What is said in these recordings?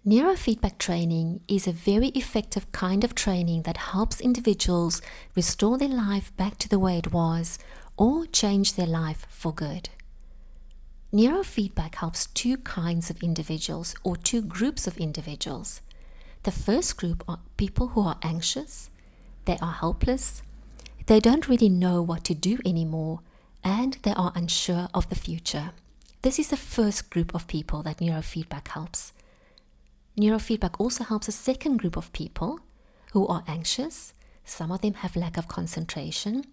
Neurofeedback training is a very effective kind of training that helps individuals restore their life back to the way it was or change their life for good. Neurofeedback helps two kinds of individuals or two groups of individuals. The first group are people who are anxious, they are helpless, they don't really know what to do anymore, and they are unsure of the future. This is the first group of people that neurofeedback helps. Neurofeedback also helps a second group of people who are anxious. Some of them have lack of concentration.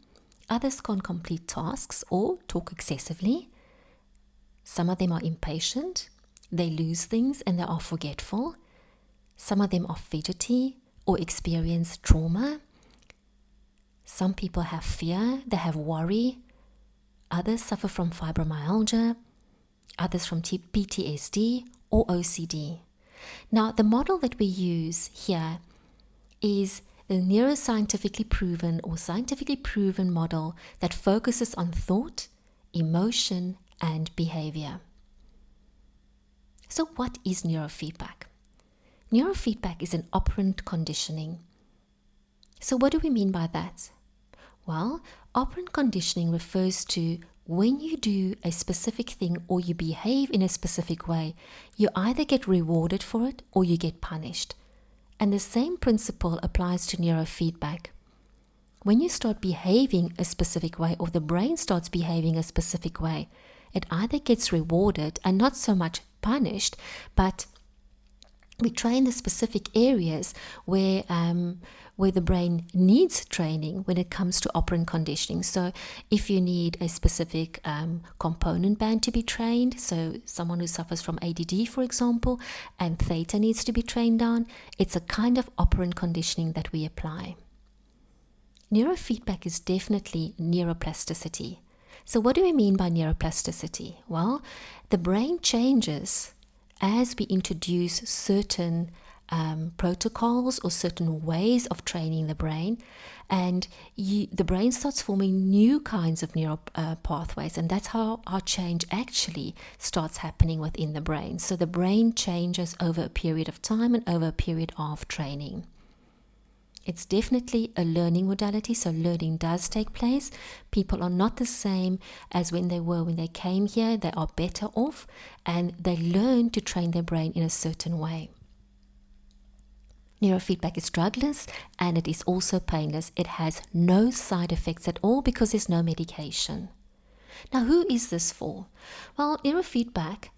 Others can't complete tasks or talk excessively. Some of them are impatient. They lose things and they are forgetful. Some of them are fidgety or experience trauma. Some people have fear. They have worry. Others suffer from fibromyalgia. Others from PTSD or OCD. Now, the model that we use here is the neuroscientifically proven or scientifically proven model that focuses on thought, emotion, and behavior. So what is neurofeedback? Neurofeedback is an operant conditioning. So what do we mean by that? Well, operant conditioning refers to when you do a specific thing or you behave in a specific way, you either get rewarded for it or you get punished. And the same principle applies to neurofeedback. When you start behaving a specific way or the brain starts behaving a specific way, it either gets rewarded and not so much punished, but we train the specific areas where the brain needs training when it comes to operant conditioning. So if you need a specific component band to be trained, so someone who suffers from ADD, for example, and theta needs to be trained on, it's a kind of operant conditioning that we apply. Neurofeedback is definitely neuroplasticity. So what do we mean by neuroplasticity? Well, the brain changes as we introduce certain protocols or certain ways of training the brain, and the brain starts forming new kinds of neural pathways, and that's how our change actually starts happening within the brain. So the brain changes over a period of time and over a period of training. It's definitely a learning modality, so learning does take place. People are not the same as when they were when they came here. They are better off and they learn to train their brain in a certain way. Neurofeedback is drugless and it is also painless. It has no side effects at all because there's no medication. Now, who is this for? Well, neurofeedback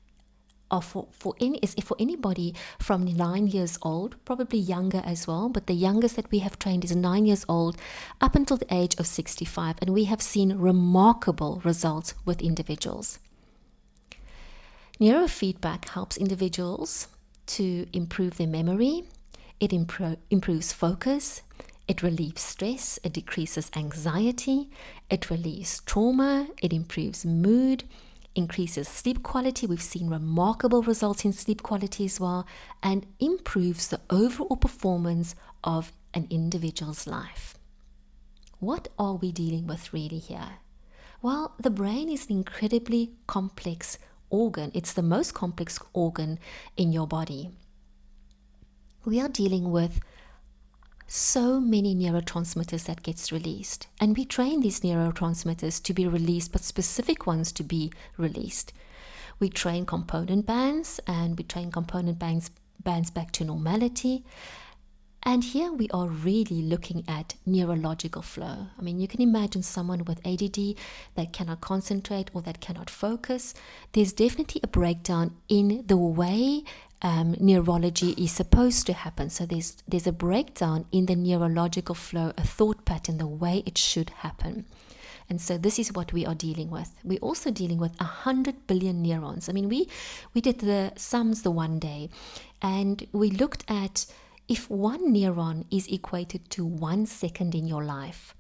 is for anybody from 9 years old, probably younger as well, but the youngest that we have trained is 9 years old up until the age of 65, and we have seen remarkable results with individuals. Neurofeedback helps individuals to improve their memory, it improves focus, it relieves stress, it decreases anxiety, it relieves trauma, it improves mood, increases sleep quality. We've seen remarkable results in sleep quality as well, and improves the overall performance of an individual's life. What are we dealing with really here? Well, the brain is an incredibly complex organ. It's the most complex organ in your body. We are dealing with so many neurotransmitters that gets released, and we train these neurotransmitters to be released, but specific ones to be released. We train component bands, and we train component bands back to normality. And here we are really looking at neurological flow. I mean, you can imagine someone with ADD that cannot concentrate or that cannot focus. There's definitely a breakdown in the way neurology is supposed to happen. So there's a breakdown in the neurological flow, a thought pattern, the way it should happen. And so this is what we are dealing with. We're also dealing with 100 billion neurons. I mean, we did the sums the one day, and we looked at if one neuron is equated to 1 second in your life,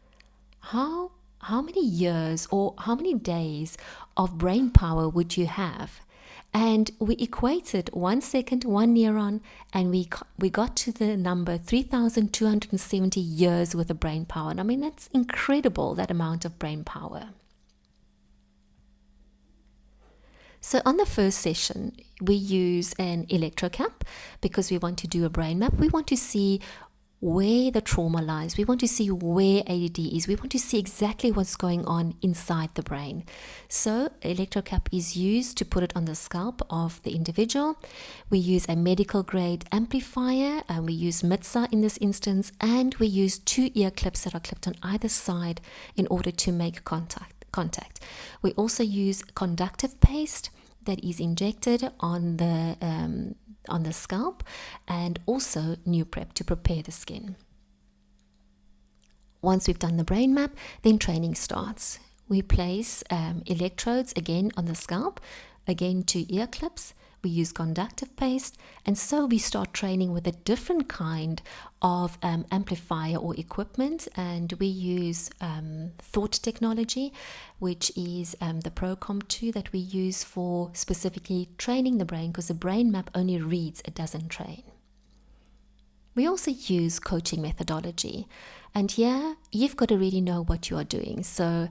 how many years or how many days of brain power would you have? And we equated 1 second, 1 neuron, and we got to the number 3,270 years worth of brain power. And I mean, that's incredible, that amount of brain power. So on the first session, we use an electrocap because we want to do a brain map. We want to see where the trauma lies. We want to see where ADD is. We want to see exactly what's going on inside the brain. So electrocap is used to put it on the scalp of the individual. We use a medical grade amplifier, and we use MITSA in this instance, and we use 2 ear clips that are clipped on either side in order to make contact. We also use conductive paste that is injected on the scalp, and also Neurofeedback to prepare the skin. Once we've done the brain map, then training starts. We place electrodes again on the scalp, again 2 ear clips. We use conductive paste, and so we start training with a different kind of amplifier or equipment, and we use thought technology, which is the ProCom2 that we use for specifically training the brain, because the brain map only reads, it doesn't train. We also use coaching methodology, and here you've got to really know what you are doing. So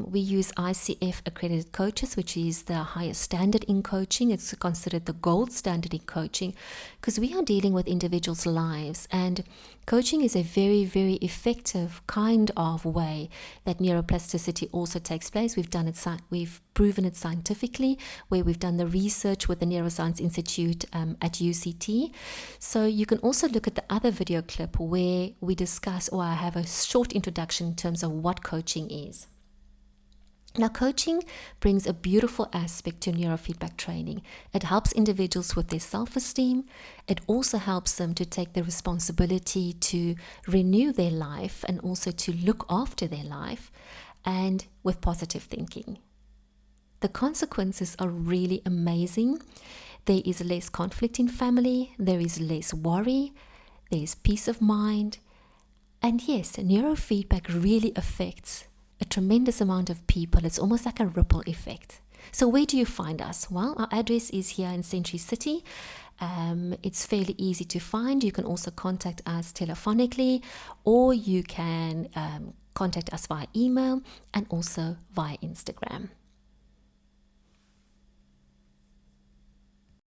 we use ICF accredited coaches, which is the highest standard in coaching. It's considered the gold standard in coaching because we are dealing with individuals' lives, and coaching is a very, very effective kind of way that neuroplasticity also takes place. We've proven it scientifically, where we've done the research with the Neuroscience Institute at UCT. So you can also look at the other video clip where we discuss, or I have a short introduction in terms of what coaching is. Now, coaching brings a beautiful aspect to neurofeedback training. It helps individuals with their self-esteem. It also helps them to take the responsibility to renew their life and also to look after their life, and with positive thinking. The consequences are really amazing. There is less conflict in family. There is less worry. There is peace of mind. And yes, neurofeedback really affects a tremendous amount of people. It's almost like a ripple effect. So where do you find us? Well, our address is here in Century City. It's fairly easy to find. You can also contact us telephonically, or you can contact us via email and also via Instagram.